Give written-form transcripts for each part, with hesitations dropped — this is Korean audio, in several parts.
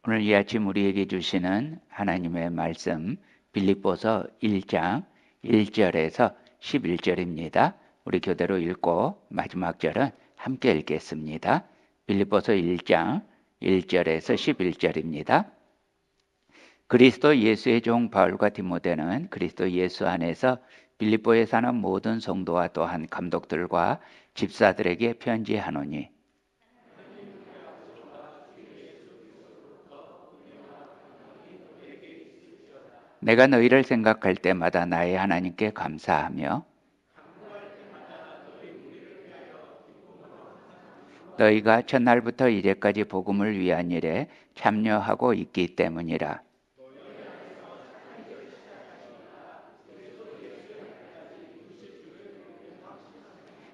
오늘 이 아침 우리에게 주시는 하나님의 말씀 빌립보서 1장 1절에서 11절입니다. 우리 교대로 읽고 마지막 절은 함께 읽겠습니다. 빌립보서 1장 1절에서 11절입니다. 그리스도 예수의 종 바울과 디모데는 그리스도 예수 안에서 빌립보에 사는 모든 성도와 또한 감독들과 집사들에게 편지하노니 내가 너희를 생각할 때마다 나의 하나님께 감사하며 너희가 첫날부터 이제까지 복음을 위한 일에 참여하고 있기 때문이라.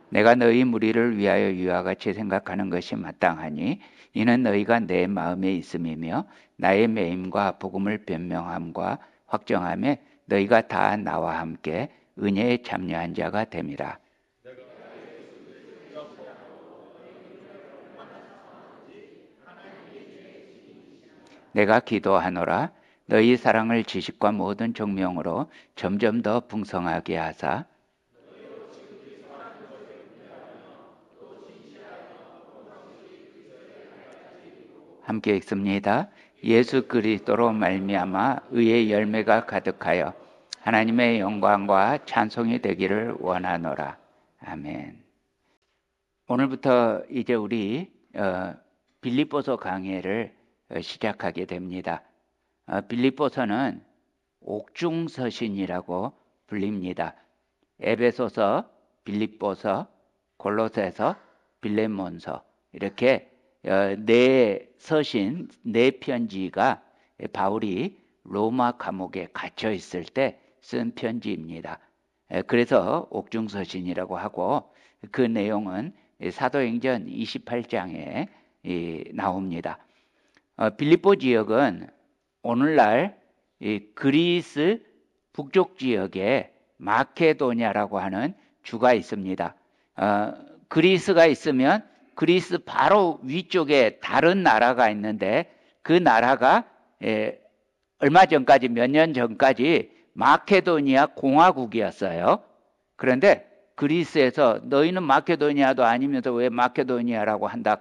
내가 너희 무리를 위하여 이와 같이 생각하는 것이 마땅하니 이는 너희가 내 마음에 있음이며 나의 매임과 복음을 변명함과 확정함에 너희가 다 나와 함께 은혜에 참여한 자가 됨이라. 내가 기도하노라. 너희 사랑을 지식과 모든 총명으로 점점 더 풍성하게 하사 함께 읽습니다. 예수 그리스도로 말미암아 의의 열매가 가득하여 하나님의 영광과 찬송이 되기를 원하노라. 아멘. 오늘부터 이제 우리 빌립보서 강해를 시작하게 됩니다. 빌립보서는 옥중서신이라고 불립니다. 에베소서, 빌립보서, 골로새서, 빌레몬서 이렇게 네 서신, 네 편지가 바울이 로마 감옥에 갇혀 있을 때 쓴 편지입니다. 그래서 옥중서신이라고 하고 그 내용은 사도행전 28장에 나옵니다. 빌립보 지역은 오늘날 그리스 북쪽 지역에 마케도냐라고 하는 주가 있습니다. 그리스가 있으면 그리스 바로 위쪽에 다른 나라가 있는데 그 나라가 얼마 전까지 몇 년 전까지 마케도니아 공화국이었어요. 그런데 그리스에서 너희는 마케도니아도 아니면서 왜 마케도니아라고 한다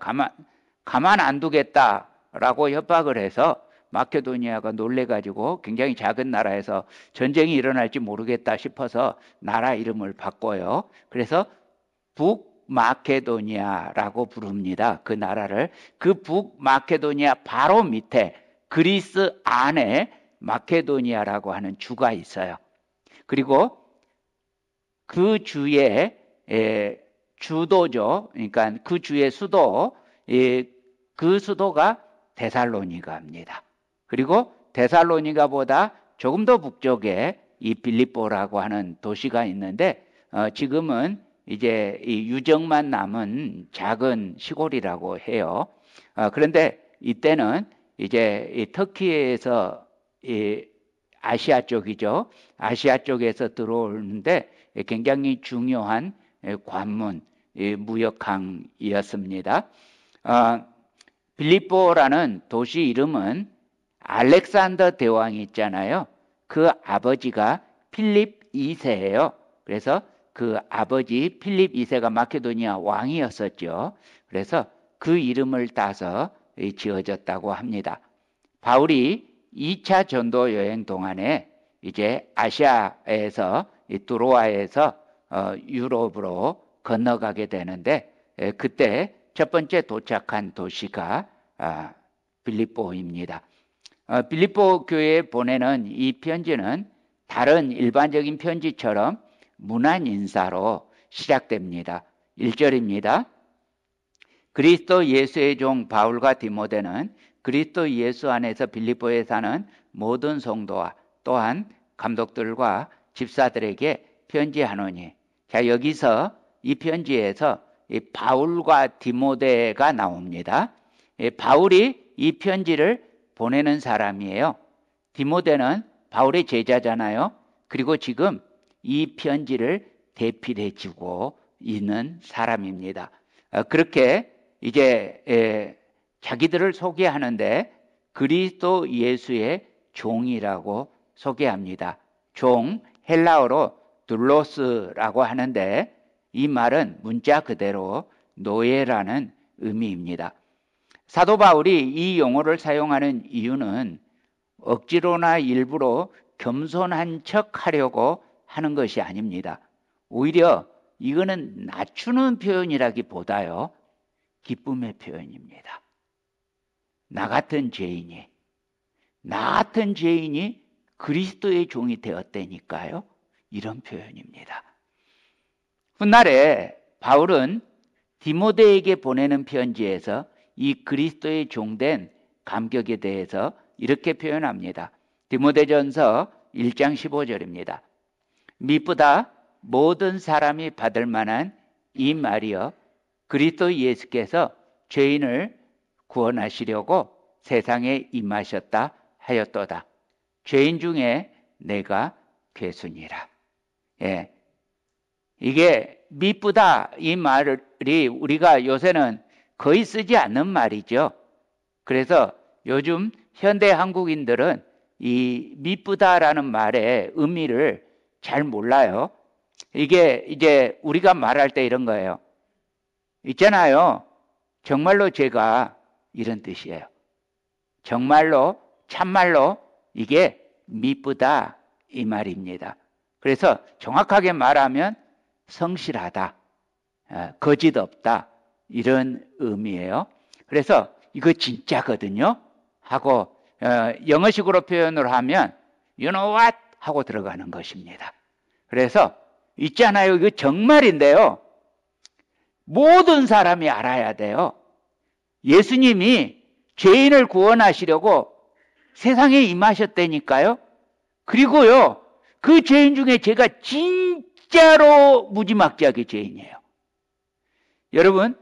가만 안 두겠다라고 협박을 해서 마케도니아가 놀래가지고 굉장히 작은 나라에서 전쟁이 일어날지 모르겠다 싶어서 나라 이름을 바꿔요. 그래서 북마케도니아라고 부릅니다. 그 나라를. 그 북마케도니아 바로 밑에 그리스 안에 마케도니아라고 하는 주가 있어요. 그리고 그 주의 주도죠. 그러니까 그 주의 수도, 그 수도가 데살로니가입니다. 그리고 데살로니가보다 조금 더 북쪽에 이 빌립보라고 하는 도시가 있는데 지금은 이제 이 유적만 남은 작은 시골이라고 해요. 그런데 이때는 이제 이 터키에서 아시아 쪽이죠. 아시아 쪽에서 들어오는데 굉장히 중요한 관문, 무역항이었습니다. 빌립보라는 도시 이름은 알렉산더 대왕이 있잖아요. 그 아버지가 필립 2세예요. 그래서 그 아버지 필립 2세가 마케도니아 왕이었었죠. 그래서 그 이름을 따서 지어졌다고 합니다. 바울이 2차 전도 여행 동안에 이제 아시아에서 두로아에서 유럽으로 건너가게 되는데 그때 첫 번째 도착한 도시가 빌립보입니다. 빌립보 교회에 보내는 이 편지는 다른 일반적인 편지처럼 문안 인사로 시작됩니다. 1절입니다. 그리스도 예수의 종 바울과 디모데는 그리스도 예수 안에서 빌립보에 사는 모든 성도와 또한 감독들과 집사들에게 편지하노니. 자, 여기서 이 편지에서 이 바울과 디모데가 나옵니다. 바울이 이 편지를 보내는 사람이에요. 디모데는 바울의 제자잖아요. 그리고 지금 이 편지를 대필해주고 있는 사람입니다. 그렇게 이제 자기들을 소개하는데 그리스도 예수의 종이라고 소개합니다. 종, 헬라어로 둘로스라고 하는데 이 말은 문자 그대로 노예라는 의미입니다. 사도 바울이 이 용어를 사용하는 이유는 억지로나 일부러 겸손한 척 하려고 하는 것이 아닙니다. 오히려 이거는 낮추는 표현이라기보다요, 기쁨의 표현입니다. 나 같은 죄인이 그리스도의 종이 되었다니까요. 이런 표현입니다. 훗날에 바울은 디모데에게 보내는 편지에서 이 그리스도의 종된 감격에 대해서 이렇게 표현합니다. 디모데전서 1장 15절입니다. 미쁘다 모든 사람이 받을 만한 이 말이여 그리스도 예수께서 죄인을 구원하시려고 세상에 임하셨다 하였도다. 죄인 중에 내가 괴순이라. 예. 이게 미쁘다 이 말이 우리가 요새는 거의 쓰지 않는 말이죠. 그래서 요즘 현대 한국인들은 이 미쁘다라는 말의 의미를 잘 몰라요. 이게 이제 우리가 말할 때 이런 거예요. 있잖아요. 정말로 제가 이런 뜻이에요. 정말로 참말로 이게 미쁘다 이 말입니다. 그래서 정확하게 말하면 성실하다, 거짓 없다 이런 의미예요. 그래서 이거 진짜거든요 하고 영어식으로 표현을 하면 you know what 하고 들어가는 것입니다. 그래서 있잖아요. 이거 정말인데요. 모든 사람이 알아야 돼요. 예수님이 죄인을 구원하시려고 세상에 임하셨다니까요. 그리고요, 그 죄인 중에 제가 진짜로 무지막지하게 죄인이에요. 여러분,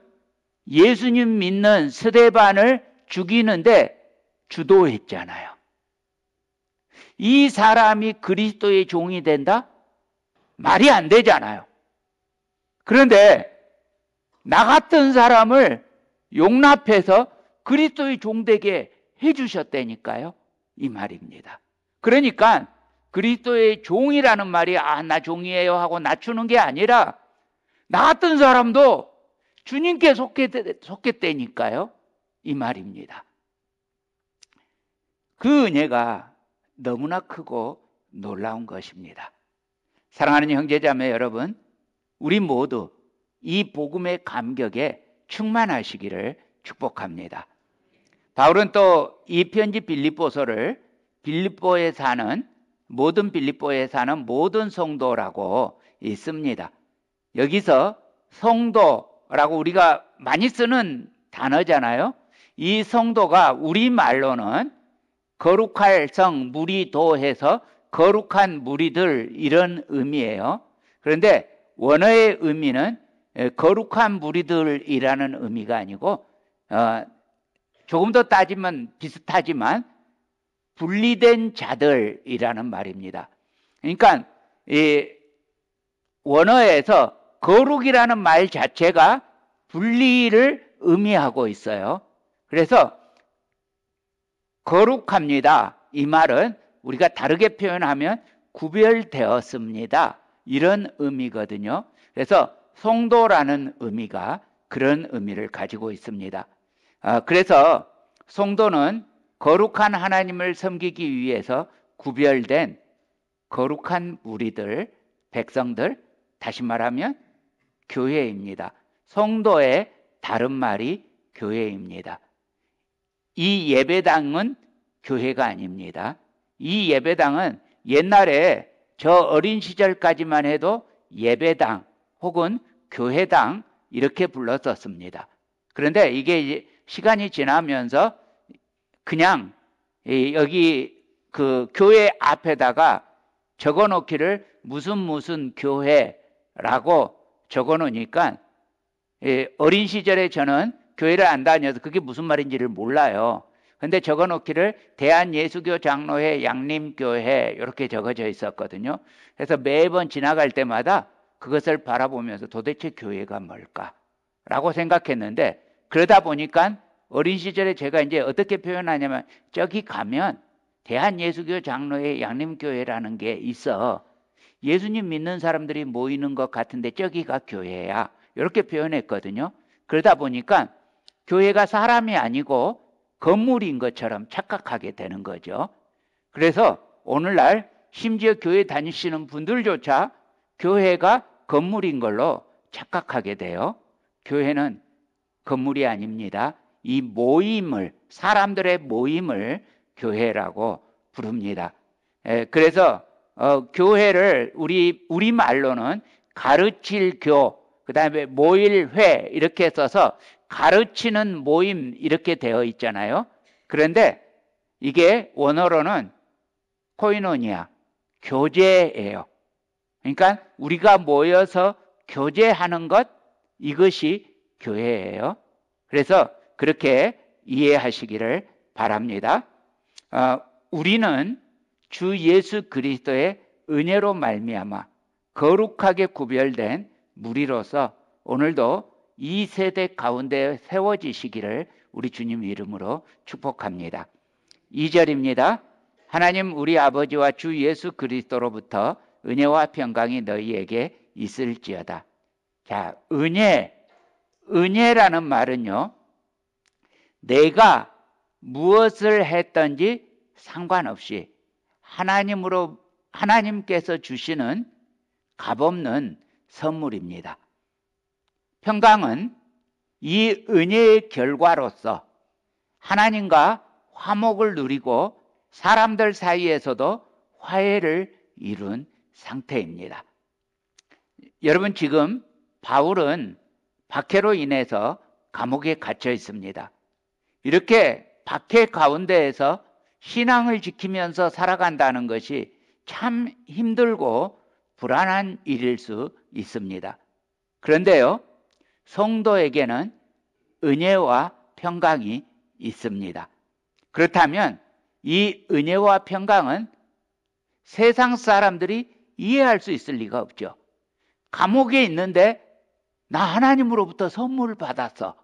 예수님 믿는 스데반을 죽이는데 주도했잖아요. 이 사람이 그리스도의 종이 된다? 말이 안 되잖아요. 그런데 나 같은 사람을 용납해서 그리스도의 종되게 해주셨다니까요. 이 말입니다. 그러니까 그리스도의 종이라는 말이 나 종이에요 하고 낮추는 게 아니라 나 같은 사람도 주님께 속했다니까요. 이 말입니다. 그 은혜가 너무나 크고 놀라운 것입니다. 사랑하는 형제자매 여러분, 우리 모두 이 복음의 감격에 충만하시기를 축복합니다. 바울은 또 이 편지 빌립보서를 빌립보에 사는 모든 성도라고 있습니다. 여기서 성도라고 우리가 많이 쓰는 단어잖아요. 이 성도가 우리말로는 거룩할 성 무리도해서 거룩한 무리들 이런 의미예요. 그런데 원어의 의미는 거룩한 무리들이라는 의미가 아니고 조금 더 따지면 비슷하지만 분리된 자들이라는 말입니다. 그러니까 이 원어에서 거룩이라는 말 자체가 분리를 의미하고 있어요. 그래서 거룩합니다. 이 말은 우리가 다르게 표현하면 구별되었습니다. 이런 의미거든요. 그래서 성도라는 의미가 그런 의미를 가지고 있습니다. 그래서 성도는 거룩한 하나님을 섬기기 위해서 구별된 거룩한 무리들, 백성들, 다시 말하면 교회입니다. 성도의 다른 말이 교회입니다. 이 예배당은 교회가 아닙니다. 이 예배당은 옛날에 저 어린 시절까지만 해도 예배당 혹은 교회당 이렇게 불렀었습니다. 그런데 이게 시간이 지나면서 그냥 여기 그 교회 앞에다가 적어 놓기를 무슨 교회라고 적어 놓으니까 어린 시절에 저는 교회를 안 다녀서 그게 무슨 말인지를 몰라요. 근데 적어 놓기를 대한예수교 장로회 양림교회 이렇게 적어져 있었거든요. 그래서 매번 지나갈 때마다 그것을 바라보면서 도대체 교회가 뭘까라고 생각했는데 그러다 보니까 어린 시절에 제가 이제 어떻게 표현하냐면 저기 가면 대한예수교 장로회 양림교회라는 게 있어. 예수님 믿는 사람들이 모이는 것 같은데 저기가 교회야. 이렇게 표현했거든요. 그러다 보니까 교회가 사람이 아니고 건물인 것처럼 착각하게 되는 거죠. 그래서 오늘날 심지어 교회 다니시는 분들조차 교회가 건물인 걸로 착각하게 돼요. 교회는 건물이 아닙니다. 이 모임을, 사람들의 모임을 교회라고 부릅니다. 그래서 교회를 우리 말로는 가르칠 교, 그 다음에 모일회 이렇게 써서 가르치는 모임 이렇게 되어 있잖아요. 그런데 이게 원어로는 코이노니아, 교제예요. 그러니까 우리가 모여서 교제하는 것, 이것이 교회예요. 그래서 그렇게 이해하시기를 바랍니다. 우리는 주 예수 그리스도의 은혜로 말미암아 거룩하게 구별된 무리로서 오늘도 이 세대 가운데 세워지시기를 우리 주님 이름으로 축복합니다. 2절입니다. 하나님 우리 아버지와 주 예수 그리스도로부터 은혜와 평강이 너희에게 있을지어다. 자, 은혜라는 말은요, 내가 무엇을 했든지 상관없이 하나님께서 주시는 값없는 선물입니다. 평강은 이 은혜의 결과로서 하나님과 화목을 누리고 사람들 사이에서도 화해를 이룬 상태입니다. 여러분, 지금 바울은 박해로 인해서 감옥에 갇혀 있습니다. 이렇게 박해 가운데에서 신앙을 지키면서 살아간다는 것이 참 힘들고 불안한 일일 수 있습니다. 그런데요, 성도에게는 은혜와 평강이 있습니다. 그렇다면 이 은혜와 평강은 세상 사람들이 이해할 수 있을 리가 없죠. 감옥에 있는데 나 하나님으로부터 선물을 받았어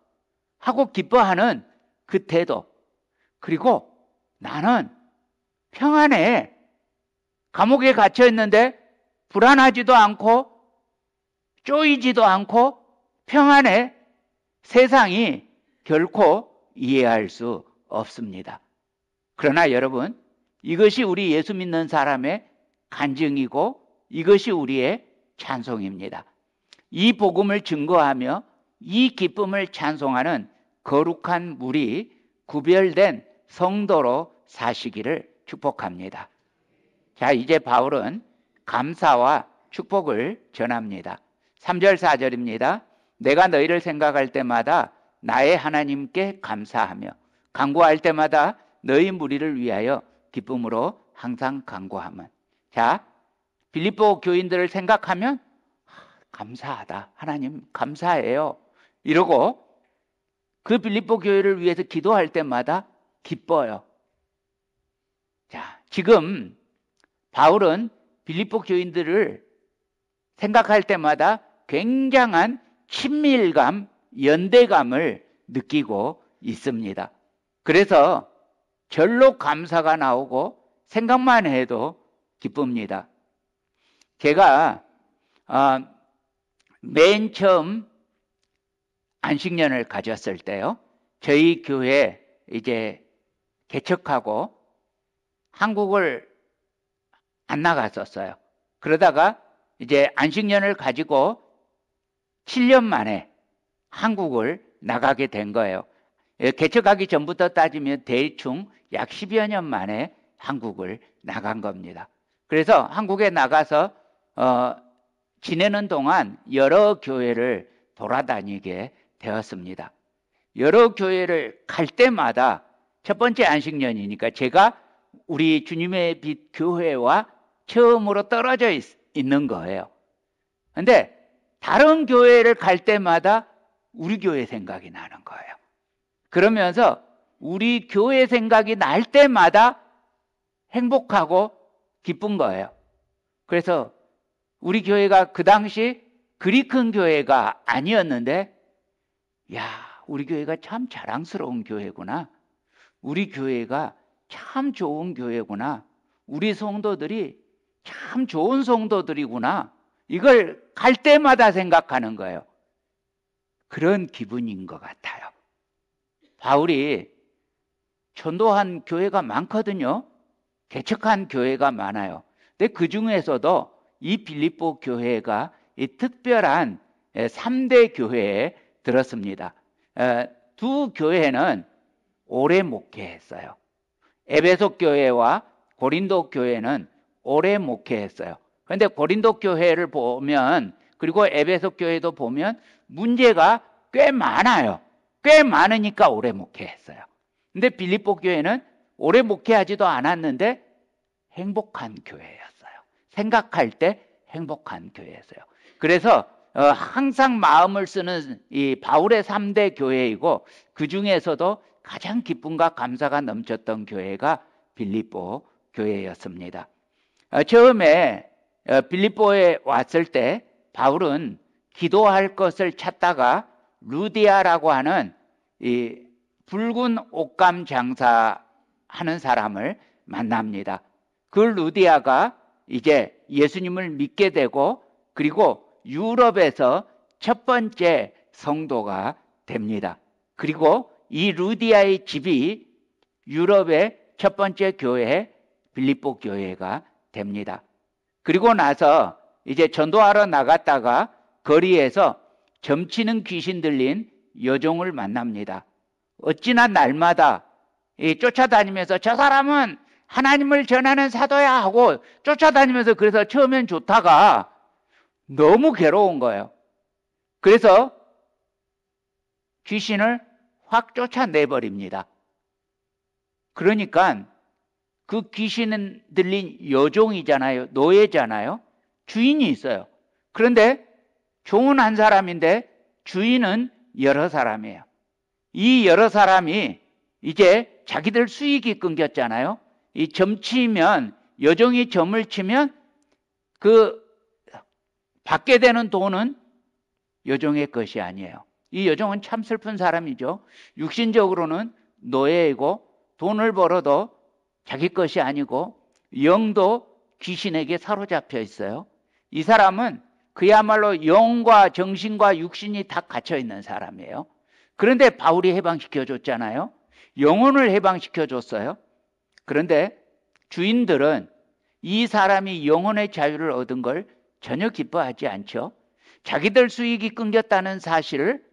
하고 기뻐하는 그 태도, 그리고 나는 평안해, 감옥에 갇혀 있는데 불안하지도 않고 쪼이지도 않고 평안해, 세상이 결코 이해할 수 없습니다. 그러나 여러분, 이것이 우리 예수 믿는 사람의 간증이고 이것이 우리의 찬송입니다. 이 복음을 증거하며 이 기쁨을 찬송하는 거룩한 무리, 구별된 성도로 사시기를 축복합니다. 자, 이제 바울은 감사와 축복을 전합니다. 3절 4절입니다. 내가 너희를 생각할 때마다 나의 하나님께 감사하며 간구할 때마다 너희 무리를 위하여 기쁨으로 항상 간구하면. 자, 빌립보 교인들을 생각하면 감사하다, 하나님 감사해요 이러고 그 빌립보 교회를 위해서 기도할 때마다 기뻐요. 자, 지금 바울은 빌립보 교인들을 생각할 때마다 굉장한 친밀감, 연대감을 느끼고 있습니다. 그래서 절로 감사가 나오고 생각만 해도 기쁩니다. 제가 맨 처음 안식년을 가졌을 때요, 저희 교회 이제 개척하고 한국을 안 나갔었어요. 그러다가 이제 안식년을 가지고 7년 만에 한국을 나가게 된 거예요. 개척하기 전부터 따지면 대충 약 10여 년 만에 한국을 나간 겁니다. 그래서 한국에 나가서 지내는 동안 여러 교회를 돌아다니게 되었습니다. 여러 교회를 갈 때마다 첫 번째 안식년이니까 제가 우리 주님의 빛 교회와 처음으로 떨어져 있는 거예요. 근데 다른 교회를 갈 때마다 우리 교회 생각이 나는 거예요. 그러면서 우리 교회 생각이 날 때마다 행복하고 기쁜 거예요. 그래서 우리 교회가 그 당시 그리 큰 교회가 아니었는데, 야, 우리 교회가 참 자랑스러운 교회구나. 우리 교회가 참 좋은 교회구나. 우리 성도들이 참 좋은 성도들이구나. 이걸 갈 때마다 생각하는 거예요. 그런 기분인 것 같아요. 바울이 전도한 교회가 많거든요. 개척한 교회가 많아요. 근데 그 중에서도 이 빌립보 교회가 이 특별한 3대 교회에 들었습니다. 두 교회는 오래 목회했어요. 에베소 교회와 고린도 교회는 오래 목회했어요. 그런데 고린도 교회를 보면, 그리고 에베소 교회도 보면 문제가 꽤 많아요. 꽤 많으니까 오래 목회했어요. 근데 빌립보 교회는 오래 목회하지도 않았는데 행복한 교회였어요. 생각할 때 행복한 교회였어요. 그래서 항상 마음을 쓰는 이 바울의 3대 교회이고, 그 중에서도 가장 기쁨과 감사가 넘쳤던 교회가 빌립보 교회였습니다. 처음에 빌립보에 왔을 때 바울은 기도할 것을 찾다가 루디아라고 하는 이 붉은 옷감 장사하는 사람을 만납니다. 그 루디아가 이제 예수님을 믿게 되고, 그리고 유럽에서 첫 번째 성도가 됩니다. 그리고 이 루디아의 집이 유럽의 첫 번째 교회, 빌립보 교회가 됩니다. 그리고 나서 이제 전도하러 나갔다가 거리에서 점치는 귀신 들린 여종을 만납니다. 어찌나 날마다 쫓아다니면서 저 사람은 하나님을 전하는 사도야 하고 쫓아다니면서, 그래서 처음엔 좋다가 너무 괴로운 거예요. 그래서 귀신을 확 쫓아내버립니다. 그러니까 그 귀신 들린 여종이잖아요. 노예잖아요. 주인이 있어요. 그런데 종은 한 사람인데 주인은 여러 사람이에요. 이 여러 사람이 이제 자기들 수익이 끊겼잖아요. 이 점치면, 여종이 점을 치면 그 받게 되는 돈은 여종의 것이 아니에요. 이 여종은 참 슬픈 사람이죠. 육신적으로는 노예이고 돈을 벌어도 자기 것이 아니고 영도 귀신에게 사로잡혀 있어요. 이 사람은 그야말로 영과 정신과 육신이 다 갇혀 있는 사람이에요. 그런데 바울이 해방시켜 줬잖아요. 영혼을 해방시켜 줬어요. 그런데 주인들은 이 사람이 영혼의 자유를 얻은 걸 전혀 기뻐하지 않죠. 자기들 수익이 끊겼다는 사실을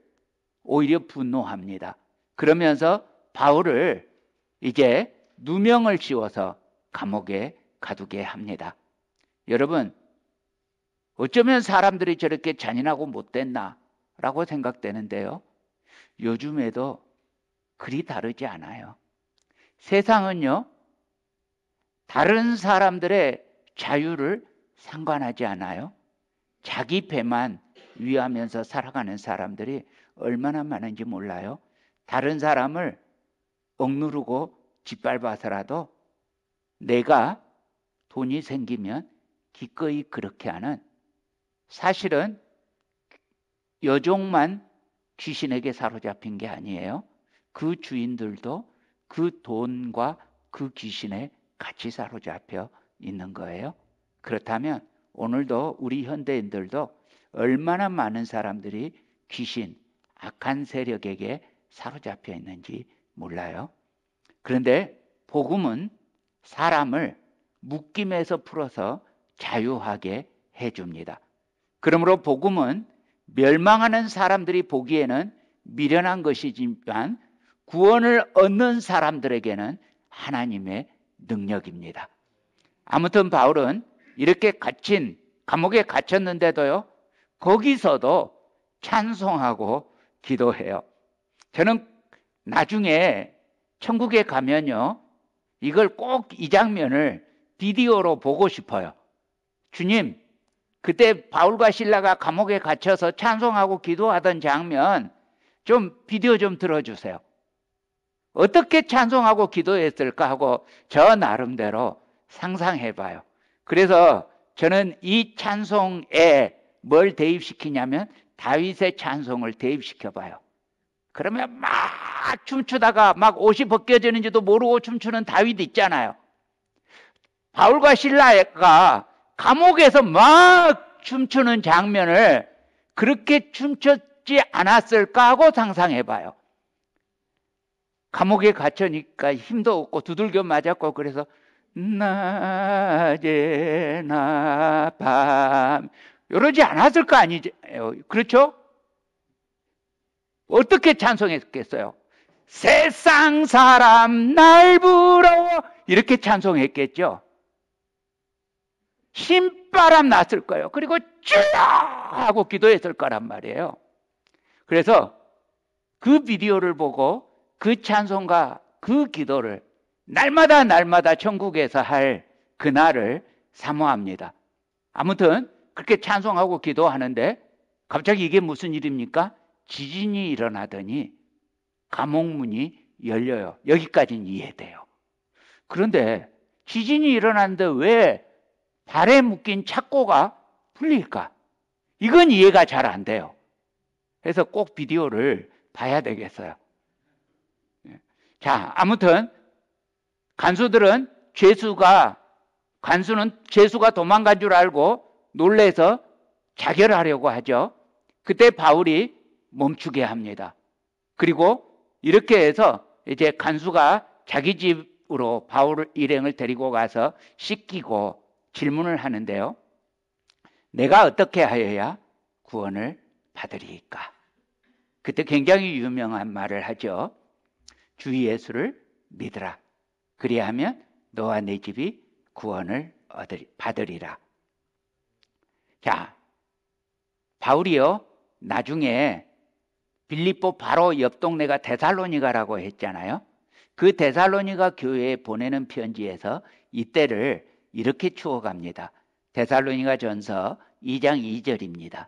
오히려 분노합니다. 그러면서 바울을 이제 누명을 씌워서 감옥에 가두게 합니다. 여러분, 어쩌면 사람들이 저렇게 잔인하고 못됐나 라고 생각되는데요, 요즘에도 그리 다르지 않아요. 세상은요, 다른 사람들의 자유를 상관하지 않아요. 자기 배만 위하면서 살아가는 사람들이 얼마나 많은지 몰라요. 다른 사람을 억누르고 짓밟아서라도 내가 돈이 생기면 기꺼이 그렇게 하는, 사실은 여종만 귀신에게 사로잡힌 게 아니에요. 그 주인들도 그 돈과 그 귀신에 같이 사로잡혀 있는 거예요. 그렇다면 오늘도 우리 현대인들도 얼마나 많은 사람들이 귀신, 악한 세력에게 사로잡혀 있는지 몰라요. 그런데 복음은 사람을 묶임에서 풀어서 자유하게 해줍니다. 그러므로 복음은 멸망하는 사람들이 보기에는 미련한 것이지만 구원을 얻는 사람들에게는 하나님의 능력입니다. 아무튼 바울은 이렇게 감옥에 갇혔는데도요, 거기서도 찬송하고 기도해요. 저는 나중에 천국에 가면요, 이걸 꼭 이 장면을 비디오로 보고 싶어요. 주님, 그때 바울과 실라가 감옥에 갇혀서 찬송하고 기도하던 장면 좀 비디오 좀 들어주세요. 어떻게 찬송하고 기도했을까 하고 저 나름대로 상상해봐요. 그래서 저는 이 찬송에 뭘 대입시키냐면 다윗의 찬송을 대입시켜봐요. 그러면 막 춤추다가 막 옷이 벗겨지는지도 모르고 춤추는 다윗 있잖아요. 바울과 실라가 감옥에서 막 춤추는 장면을 그렇게 춤췄지 않았을까 하고 상상해봐요. 감옥에 갇혀니까 힘도 없고 두들겨 맞았고 그래서 낮에나 밤 이러지 않았을 거 아니죠? 그렇죠? 어떻게 찬송했겠어요? 세상 사람 날 부러워 이렇게 찬송했겠죠. 신바람 났을 거예요. 그리고 주여 하고 기도했을 거란 말이에요. 그래서 그 비디오를 보고 그 찬송과 그 기도를 날마다 천국에서 할 그날을 사모합니다. 아무튼 그렇게 찬송하고 기도하는데 갑자기 이게 무슨 일입니까? 지진이 일어나더니 감옥문이 열려요. 여기까지는 이해돼요. 그런데 지진이 일어났는데 왜 발에 묶인 착고가 풀릴까? 이건 이해가 잘 안 돼요. 그래서 꼭 비디오를 봐야 되겠어요. 자, 아무튼 간수는 죄수가 도망간 줄 알고 놀래서 자결하려고 하죠. 그때 바울이 멈추게 합니다. 그리고 이렇게 해서 이제 간수가 자기 집으로 바울 일행을 데리고 가서 씻기고 질문을 하는데요. 내가 어떻게 하여야 구원을 받으리이까? 그때 굉장히 유명한 말을 하죠. 주 예수를 믿으라. 그리하면 너와 내 집이 구원을 받으리라. 자, 바울이요. 나중에 빌립보 바로 옆 동네가 데살로니가라고 했잖아요. 그 데살로니가 교회에 보내는 편지에서 이때를 이렇게 추억합니다. 데살로니가 전서 2장 2절입니다.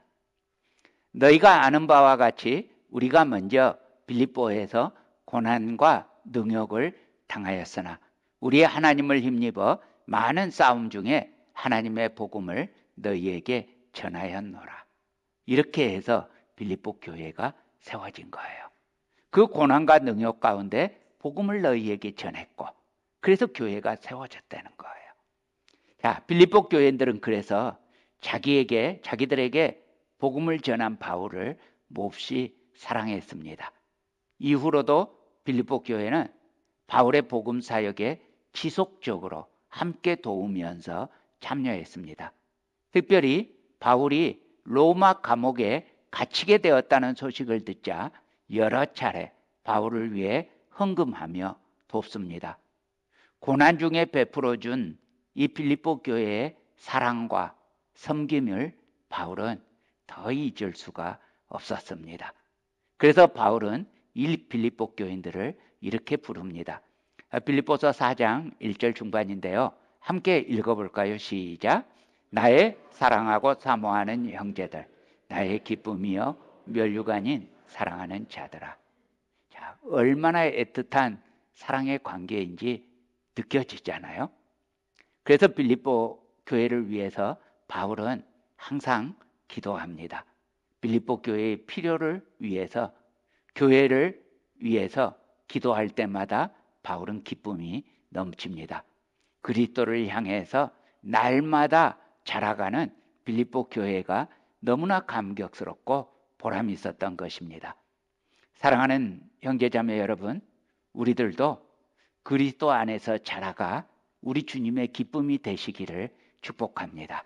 너희가 아는 바와 같이 우리가 먼저 빌립보에서 고난과 능욕을 당하였으나 우리의 하나님을 힘입어 많은 싸움 중에 하나님의 복음을 너희에게 전하였노라. 이렇게 해서 빌립보 교회가 세워진 거예요. 그 고난과 능욕 가운데 복음을 너희에게 전했고 그래서 교회가 세워졌다는 거예요. 자, 빌립보 교회인들은 그래서 자기들에게 복음을 전한 바울을 몹시 사랑했습니다. 이후로도 빌립보 교회는 바울의 복음 사역에 지속적으로 함께 도우면서 참여했습니다. 특별히 바울이 로마 감옥에 갇히게 되었다는 소식을 듣자 여러 차례 바울을 위해 헌금하며 돕습니다. 고난 중에 베풀어준 이 빌립보 교회의 사랑과 섬김을 바울은 더 잊을 수가 없었습니다. 그래서 바울은 이 빌립보 교인들을 이렇게 부릅니다. 빌립보서 4장 1절 중반인데요. 함께 읽어볼까요? 시작. 나의 사랑하고 사모하는 형제들, 나의 기쁨이여 멸류관인 사랑하는 자들아. 자, 얼마나 애틋한 사랑의 관계인지 느껴지잖아요. 그래서 빌립보 교회를 위해서 바울은 항상 기도합니다. 빌립보 교회의 필요를 위해서, 교회를 위해서 기도할 때마다 바울은 기쁨이 넘칩니다. 그리스도를 향해서 날마다 자라가는 빌립보 교회가 너무나 감격스럽고 보람이 있었던 것입니다. 사랑하는 형제자매 여러분, 우리들도 그리스도 안에서 자라가 우리 주님의 기쁨이 되시기를 축복합니다.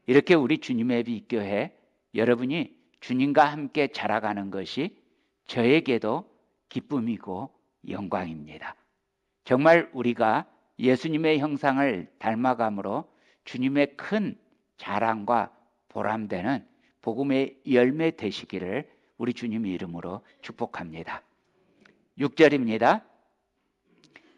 이렇게 우리 주님의 빛교회 여러분이 주님과 함께 자라가는 것이 저에게도 기쁨이고 영광입니다. 정말 우리가 예수님의 형상을 닮아감으로 주님의 큰 자랑과 보람되는 복음의 열매 되시기를 우리 주님 이름으로 축복합니다. 6절입니다.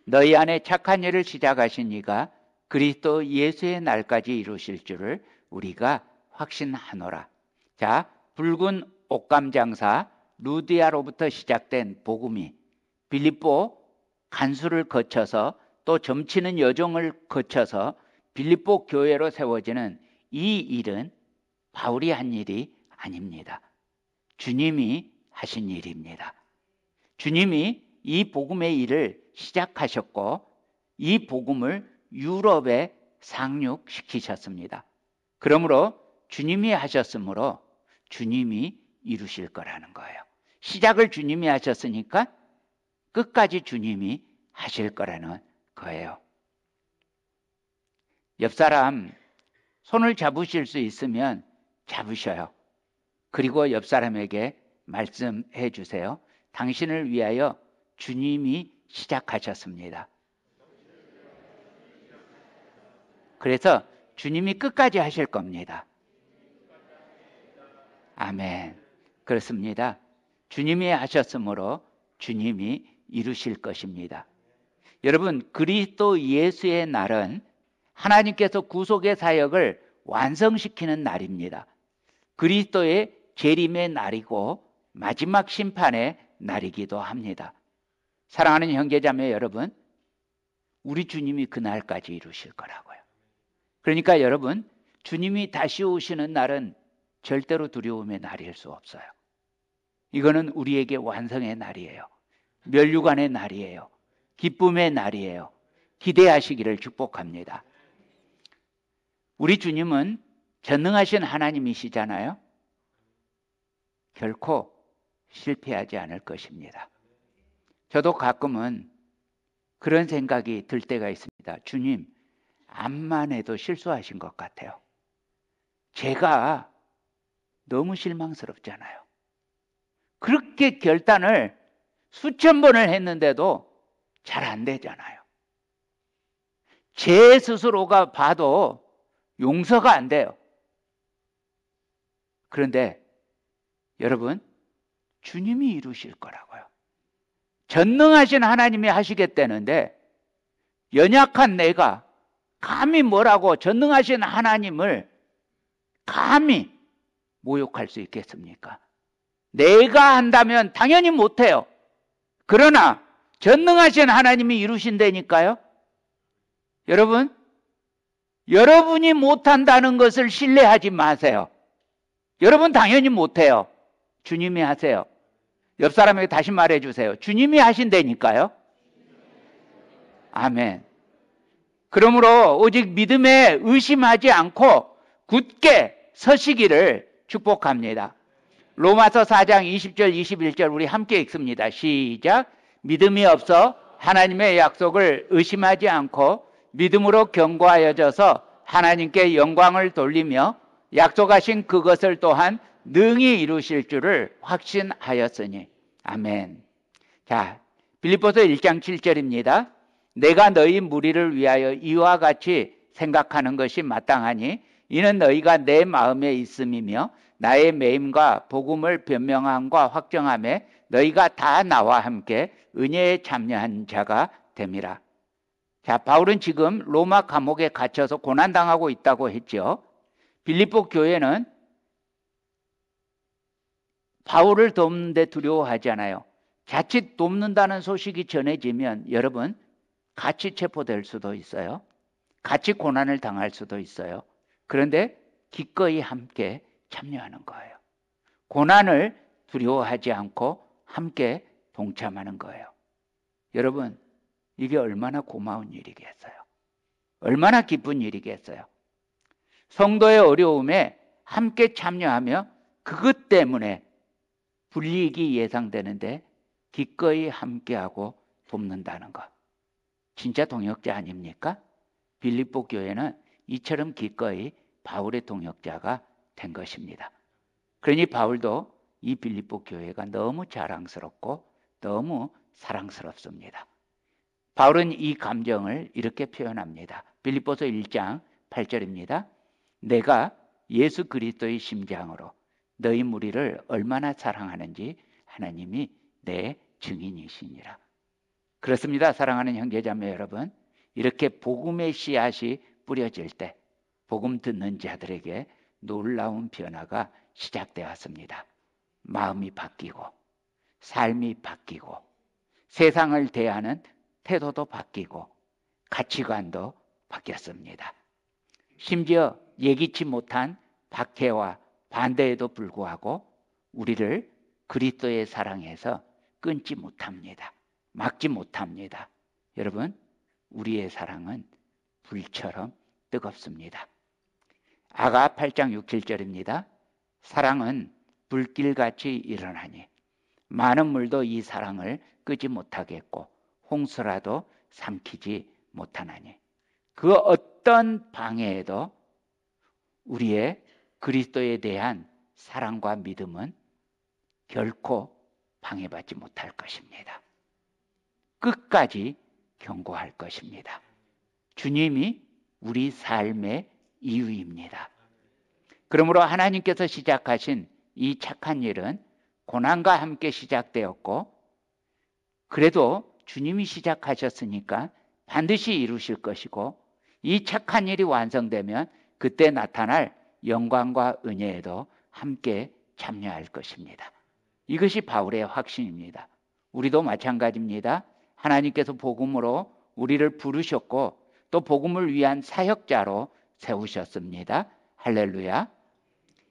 너희 안에 착한 일을 시작하신 이가 그리스도 예수의 날까지 이루실 줄을 우리가 확신하노라. 자, 붉은 옷감 장사 루디아로부터 시작된 복음이 빌립보 간수를 거쳐서 또 점치는 여정을 거쳐서 빌립보 교회로 세워지는 이 일은 바울이 한 일이 아닙니다. 주님이 하신 일입니다. 주님이 이 복음의 일을 시작하셨고 이 복음을 유럽에 상륙시키셨습니다. 그러므로 주님이 하셨으므로 주님이 이루실 거라는 거예요. 시작을 주님이 하셨으니까 끝까지 주님이 하실 거라는 거예요. 옆 사람 손을 잡으실 수 있으면 잡으셔요. 그리고 옆 사람에게 말씀해 주세요. 당신을 위하여 주님이 시작하셨습니다. 그래서 주님이 끝까지 하실 겁니다. 아멘. 그렇습니다. 주님이 하셨으므로 주님이 이루실 것입니다. 여러분, 그리스도 예수의 날은 하나님께서 구속의 사역을 완성시키는 날입니다. 그리스도의 재림의 날이고 마지막 심판의 날이기도 합니다. 사랑하는 형제자매 여러분, 우리 주님이 그 날까지 이루실 거라고요. 그러니까 여러분, 주님이 다시 오시는 날은 절대로 두려움의 날일 수 없어요. 이거는 우리에게 완성의 날이에요. 면류관의 날이에요. 기쁨의 날이에요. 기대하시기를 축복합니다. 우리 주님은 전능하신 하나님이시잖아요. 결코 실패하지 않을 것입니다. 저도 가끔은 그런 생각이 들 때가 있습니다. 주님, 암만 해도 실수하신 것 같아요. 제가 너무 실망스럽잖아요. 그렇게 결단을 수천 번을 했는데도 잘 안 되잖아요. 제 스스로가 봐도 용서가 안 돼요. 그런데 여러분, 주님이 이루실 거라고요. 전능하신 하나님이 하시겠다는데 연약한 내가 감히 뭐라고 전능하신 하나님을 감히 모욕할 수 있겠습니까? 내가 한다면 당연히 못해요. 그러나 전능하신 하나님이 이루신다니까요. 여러분, 여러분이 못한다는 것을 신뢰하지 마세요. 여러분 당연히 못해요. 주님이 하세요. 옆 사람에게 다시 말해주세요. 주님이 하신다니까요. 아멘. 그러므로 오직 믿음에 의심하지 않고 굳게 서시기를 축복합니다. 로마서 4장 20절 21절 우리 함께 읽습니다. 시작. 믿음이 없어 하나님의 약속을 의심하지 않고 믿음으로 견고하여져서 하나님께 영광을 돌리며 약속하신 그것을 또한 능히 이루실 줄을 확신하였으니. 아멘. 자, 빌립보서 1장 7절입니다. 내가 너희 무리를 위하여 이와 같이 생각하는 것이 마땅하니 이는 너희가 내 마음에 있음이며 나의 매임과 복음을 변명함과 확정함에 너희가 다 나와 함께 은혜에 참여한 자가 됨이라. 자, 바울은 지금 로마 감옥에 갇혀서 고난당하고 있다고 했죠. 빌립보 교회는 바울을 돕는데 두려워하지 않아요. 자칫 돕는다는 소식이 전해지면 여러분 같이 체포될 수도 있어요. 같이 고난을 당할 수도 있어요. 그런데 기꺼이 함께 참여하는 거예요. 고난을 두려워하지 않고 함께 동참하는 거예요. 여러분, 이게 얼마나 고마운 일이겠어요. 얼마나 기쁜 일이겠어요. 성도의 어려움에 함께 참여하며 그것 때문에 불이익이 예상되는데 기꺼이 함께하고 돕는다는 것. 진짜 동역자 아닙니까? 빌립보 교회는 이처럼 기꺼이 바울의 동역자가 된 것입니다. 그러니 바울도 이 빌립보 교회가 너무 자랑스럽고 너무 사랑스럽습니다. 바울은 이 감정을 이렇게 표현합니다. 빌립보서 1장 8절입니다. 내가 예수 그리스도의 심장으로 너희 무리를 얼마나 사랑하는지 하나님이 내 증인이시니라. 그렇습니다. 사랑하는 형제자매 여러분, 이렇게 복음의 씨앗이 뿌려질 때 복음 듣는 자들에게 놀라운 변화가 시작되었습니다. 마음이 바뀌고 삶이 바뀌고 세상을 대하는 태도도 바뀌고 가치관도 바뀌었습니다. 심지어 예기치 못한 박해와 반대에도 불구하고 우리를 그리스도의 사랑에서 끊지 못합니다. 막지 못합니다. 여러분, 우리의 사랑은 불처럼 뜨겁습니다. 아가 8장 6, 7절입니다. 사랑은 불길같이 일어나니 많은 물도 이 사랑을 끄지 못하겠고 홍수라도 삼키지 못하나니. 그 어떤 방해에도 우리의 그리스도에 대한 사랑과 믿음은 결코 방해받지 못할 것입니다. 끝까지 경고할 것입니다. 주님이 우리 삶의 이유입니다. 그러므로 하나님께서 시작하신 이 착한 일은 고난과 함께 시작되었고, 그래도 주님이 시작하셨으니까 반드시 이루실 것이고, 이 착한 일이 완성되면 그때 나타날 영광과 은혜에도 함께 참여할 것입니다. 이것이 바울의 확신입니다. 우리도 마찬가지입니다. 하나님께서 복음으로 우리를 부르셨고 또 복음을 위한 사역자로 세우셨습니다. 할렐루야.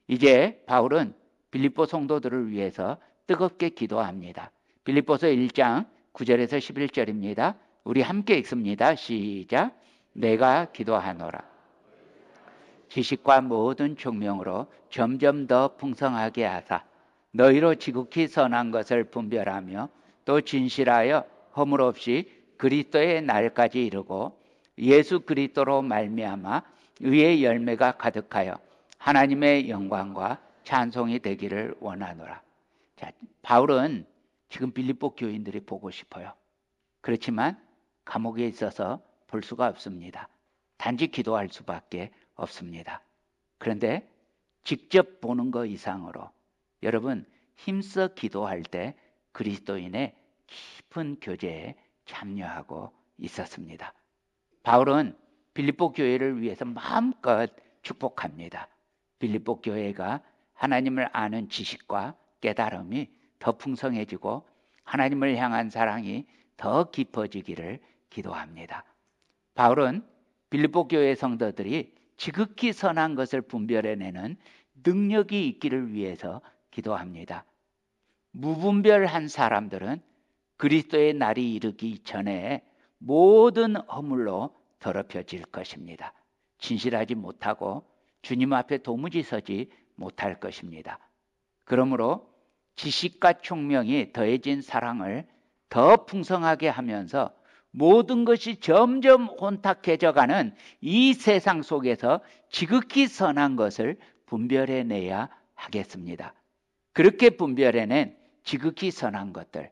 이제 바울은 빌립보 성도들을 위해서 뜨겁게 기도합니다. 빌립보서 1장 9절에서 11절입니다. 우리 함께 읽습니다. 시작. 내가 기도하노라. 지식과 모든 총명으로 점점 더 풍성하게 하사 너희로 지극히 선한 것을 분별하며 또 진실하여 허물 없이 그리스도의 날까지 이르고 예수 그리스도로 말미암아 의의 열매가 가득하여 하나님의 영광과 찬송이 되기를 원하노라. 자, 바울은 지금 빌립보 교인들이 보고 싶어요. 그렇지만 감옥에 있어서 볼 수가 없습니다. 단지 기도할 수밖에 없습니다. 그런데 직접 보는 것 이상으로 여러분 힘써 기도할 때 그리스도인의 깊은 교제에 참여하고 있었습니다. 바울은 빌립보 교회를 위해서 마음껏 축복합니다. 빌립보 교회가 하나님을 아는 지식과 깨달음이 더 풍성해지고 하나님을 향한 사랑이 더 깊어지기를 기도합니다. 바울은 빌립보 교회 성도들이 지극히 선한 것을 분별해내는 능력이 있기를 위해서 기도합니다. 무분별한 사람들은 그리스도의 날이 이르기 전에 모든 허물로 더럽혀질 것입니다. 진실하지 못하고 주님 앞에 도무지 서지 못할 것입니다. 그러므로 지식과 총명이 더해진 사랑을 더 풍성하게 하면서 모든 것이 점점 혼탁해져가는 이 세상 속에서 지극히 선한 것을 분별해내야 하겠습니다. 그렇게 분별해낸 지극히 선한 것들,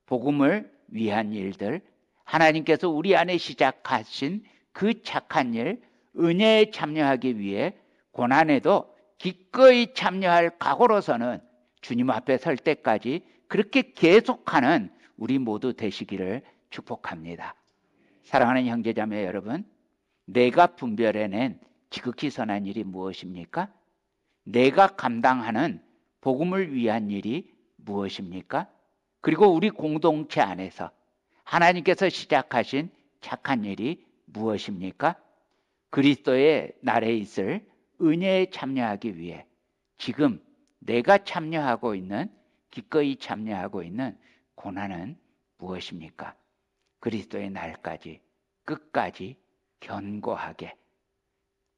복음을 위한 일들, 하나님께서 우리 안에 시작하신 그 착한 일, 은혜에 참여하기 위해 고난에도 기꺼이 참여할 각오로서는 주님 앞에 설 때까지 그렇게 계속하는 우리 모두 되시기를 축복합니다. 사랑하는 형제자매 여러분, 내가 분별해낸 지극히 선한 일이 무엇입니까? 내가 감당하는 복음을 위한 일이 무엇입니까? 그리고 우리 공동체 안에서 하나님께서 시작하신 착한 일이 무엇입니까? 그리스도의 날에 있을 은혜에 참여하기 위해 지금 내가 참여하고 있는, 기꺼이 참여하고 있는 고난은 무엇입니까? 그리스도의 날까지 끝까지 견고하게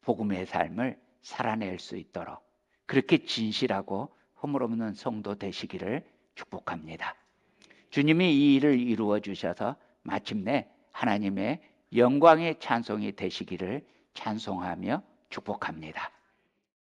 복음의 삶을 살아낼 수 있도록 그렇게 진실하고 허물 없는 성도 되시기를 축복합니다. 주님이 이 일을 이루어 주셔서 마침내 하나님의 영광의 찬송이 되시기를 찬송하며 축복합니다.